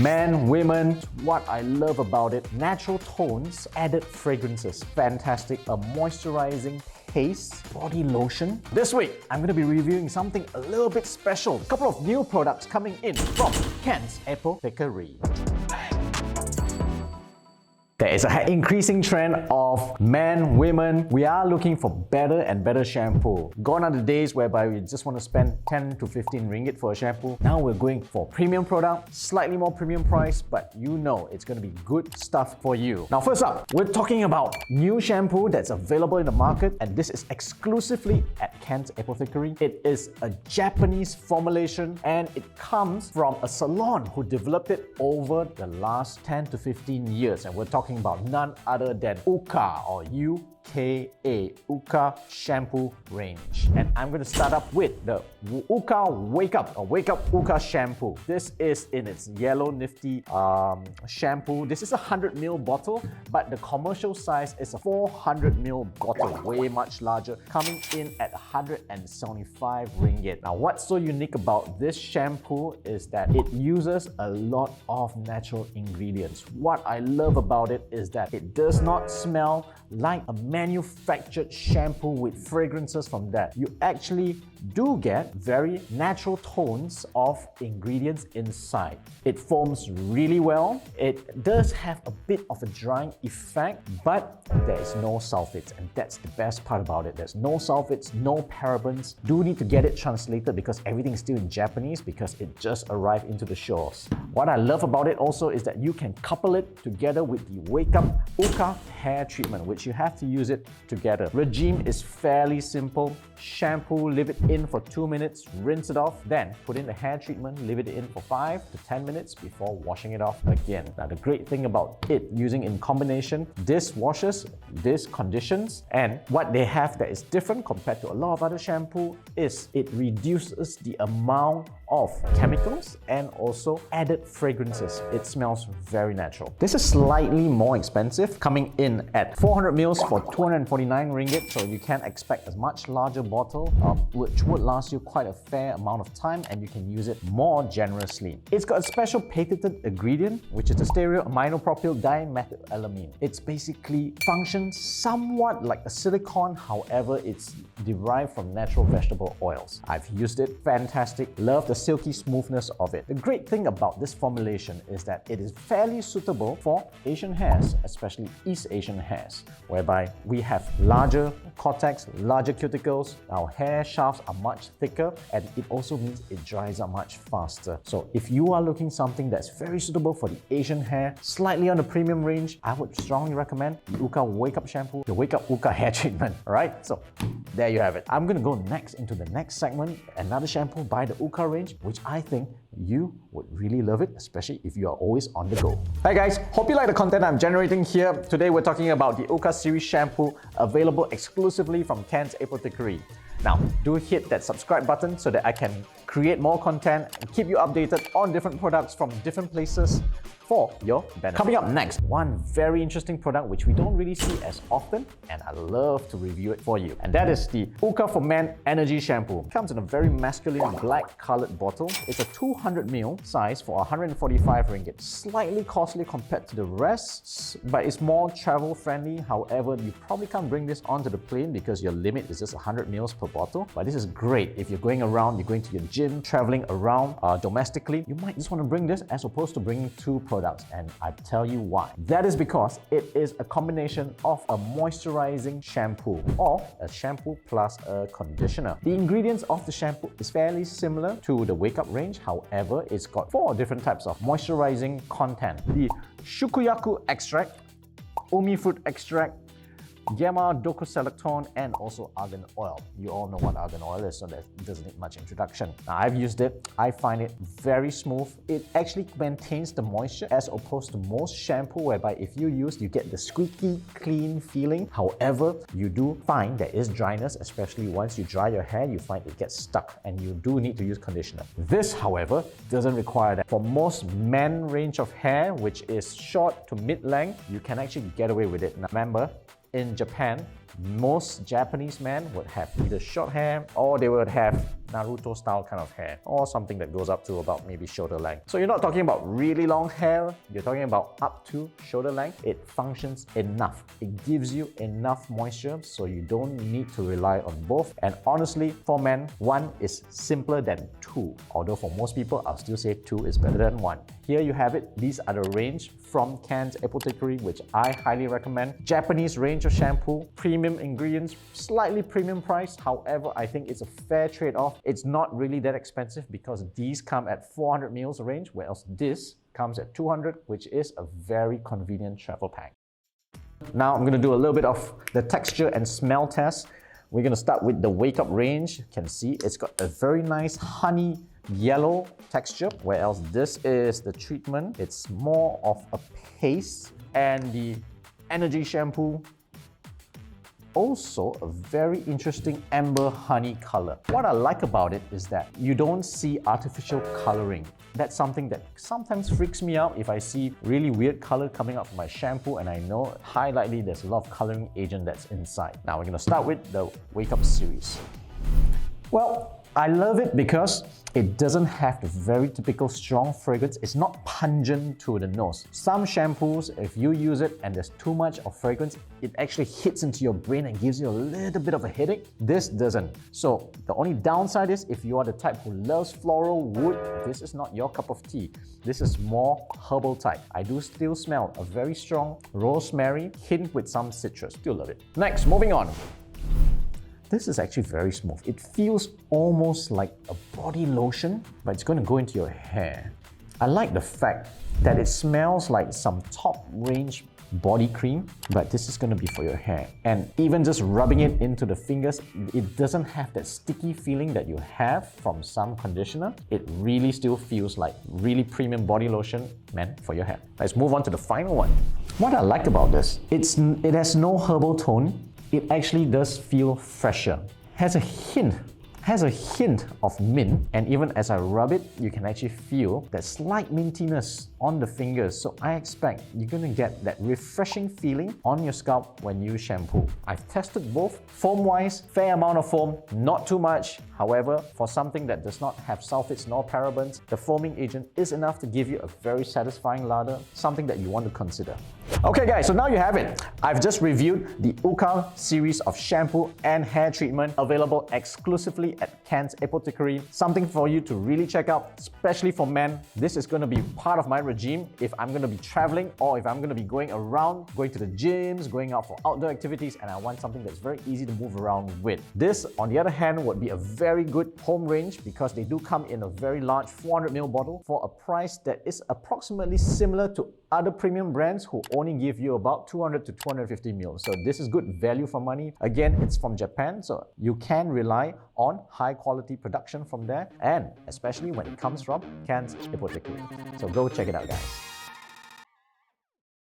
Men, women, what I love about it, natural tones, added fragrances, fantastic, a moisturizing paste, body lotion. This week, I'm going to be reviewing something a little bit special. A couple of new products coming in from KENS Apothecary. There is an increasing trend of men, women. We are looking for better and better shampoo. Gone are the days whereby we just want to spend 10 to 15 ringgit for a shampoo. Now we're going for premium product, slightly more premium price, but you know it's going to be good stuff for you. Now first up, we're talking about new shampoo that's available in the market, and this is exclusively at KENS Apothecary. It is a Japanese formulation and it comes from a salon who developed it over the last 10 to 15 years, and we're talking about none other than UKA or UKA, UKA shampoo range. And I'm going to start up with the UKA Wake Up or Wake Up UKA shampoo. This is in its yellow nifty shampoo. This is a 100ml bottle, but the commercial size is a 400ml bottle, way much larger, coming in at 175 ringgit. Now what's so unique about this shampoo is that it uses a lot of natural ingredients. What I love about it is that it does not smell like a manufactured shampoo with fragrances from that. You actually do get very natural tones of ingredients inside. It foams really well. It does have a bit of a drying effect, but there is no sulfates, and that's the best part about it. There's no sulfates, no parabens. Do need to get it translated because everything is still in Japanese because it just arrived into the shores. What I love about it also is that you can couple it together with the Wake Up UKA hair treatment, which you have to use it together. Regime is fairly simple. Shampoo, leave it in for 2 minutes, rinse it off, then put in the hair treatment, leave it in for 5 to 10 minutes before washing it off again. Now the great thing about it using in combination, this washes, this conditions, and what they have that is different compared to a lot of other shampoo is it reduces the amount of chemicals and also added fragrances. It smells very natural. This is slightly more expensive, coming in at 400 ml for 249 ringgit, so you can expect a much larger bottle, which would last you quite a fair amount of time, and you can use it more generously. It's got a special patented ingredient, which is the PROPYL DIMETHYLAMINE. It's basically functions somewhat like a silicone, however, it's derived from natural vegetable oils. I've used it, fantastic, love the silky smoothness of it. The great thing about this formulation is that it is fairly suitable for Asian hairs, especially East Asian hairs, whereby we have larger cortex, larger cuticles, our hair shafts are much thicker, and it also means it dries up much faster. So if you are looking something that's very suitable for the Asian hair, slightly on the premium range, I would strongly recommend the UKA Wake Up shampoo, the Wake Up UKA hair treatment. Alright, so there you have it. I'm going to go next into the next segment, another shampoo by the UKA range, which I think you would really love it, especially if you are always on the go. Hi guys, hope you like the content I'm generating here. Today we're talking about the UKA series shampoo available exclusively from KENS Apothecary. Now, do hit that subscribe button so that I can create more content and keep you updated on different products from different places for your benefit. Coming up next, one very interesting product which we don't really see as often, and I love to review it for you. And that is the UKA for Men Energy Shampoo. It comes in a very masculine black colored bottle. It's a 200ml size for 145 ringgit. Slightly costly compared to the rest, but it's more travel friendly. However, you probably can't bring this onto the plane because your limit is just 100 ml per bottle. But this is great if you're going around, you're going to your gym, traveling around domestically. You might just want to bring this as opposed to bringing two products, and I tell you why. That is because it is a combination of a moisturizing shampoo or a shampoo plus a conditioner. The ingredients of the shampoo is fairly similar to the Wake Up range, however, it's got 4 different types of moisturizing content. The SHAKUYAKU extract, umi fruit extract, Gamma Docosahexaene, and also argan oil. You all know what argan oil is, so that doesn't need much introduction. Now, I've used it. I find it very smooth. It actually maintains the moisture as opposed to most shampoo, whereby if you use, you get the squeaky clean feeling. However, you do find there is dryness, especially once you dry your hair, you find it gets stuck and you do need to use conditioner. This, however, doesn't require that. For most men range of hair, which is short to mid-length, you can actually get away with it. Now, remember, in Japan, most Japanese men would have either short hair or they would have Naruto style kind of hair, or something that goes up to about maybe shoulder length. So you're not talking about really long hair, you're talking about up to shoulder length. It functions enough. It gives you enough moisture so you don't need to rely on both. And honestly, for men, one is simpler than two. Although for most people, I'll still say two is better than one. Here you have it. These are the range from KENS Apothecary, which I highly recommend. Japanese range of shampoo, premium ingredients, slightly premium price. However, I think it's a fair trade-off. It's not really that expensive because these come at 400 ml range, whereas this comes at 200, which is a very convenient travel pack. Now I'm going to do a little bit of the texture and smell test. We're going to start with the Wake Up range. You can see it's got a very nice honey yellow texture, whereas this is the treatment. It's more of a paste, and the Energy shampoo, also a very interesting amber honey color. What I like about it is that you don't see artificial coloring. That's something that sometimes freaks me out if I see really weird color coming out from my shampoo and I know high likely there's a lot of coloring agent that's inside. Now we're going to start with the Wake Up series. Well, I love it because it doesn't have the very typical strong fragrance. It's not pungent to the nose. Some shampoos, if you use it and there's too much of fragrance, it actually hits into your brain and gives you a little bit of a headache. This doesn't. So the only downside is if you are the type who loves floral wood, this is not your cup of tea. This is more herbal type. I do still smell a very strong rosemary hint with some citrus. Still love it. Next, moving on. This is actually very smooth. It feels almost like a body lotion, but it's going to go into your hair. I like the fact that it smells like some top range body cream, but this is going to be for your hair. And even just rubbing it into the fingers, it doesn't have that sticky feeling that you have from some conditioner. It really still feels like really premium body lotion meant for your hair. Let's move on to the final one. What I like about this, it has no herbal tone. It actually does feel fresher. Has a hint of mint, and even as I rub it, you can actually feel that slight mintiness on the fingers. So I expect you're gonna get that refreshing feeling on your scalp when you shampoo. I've tested both. Foam-wise, fair amount of foam, not too much. However, for something that does not have sulfates nor parabens, the foaming agent is enough to give you a very satisfying lather, something that you want to consider. Okay guys, so now you have it. I've just reviewed the UKAL series of shampoo and hair treatment available exclusively at KENS Apothecary. Something for you to really check out, especially for men. This is going to be part of my regime if I'm going to be traveling or if I'm going to be going around, going to the gyms, going out for outdoor activities, and I want something that's very easy to move around with. This, on the other hand, would be a very good home range because they do come in a very large 400ml bottle for a price that is approximately similar to other premium brands who only give you about 200 to 250 ml. So this is good value for money. Again, it's from Japan, so you can rely on high quality production from there, and especially when it comes from KENS Apothecary. So go check it out, guys.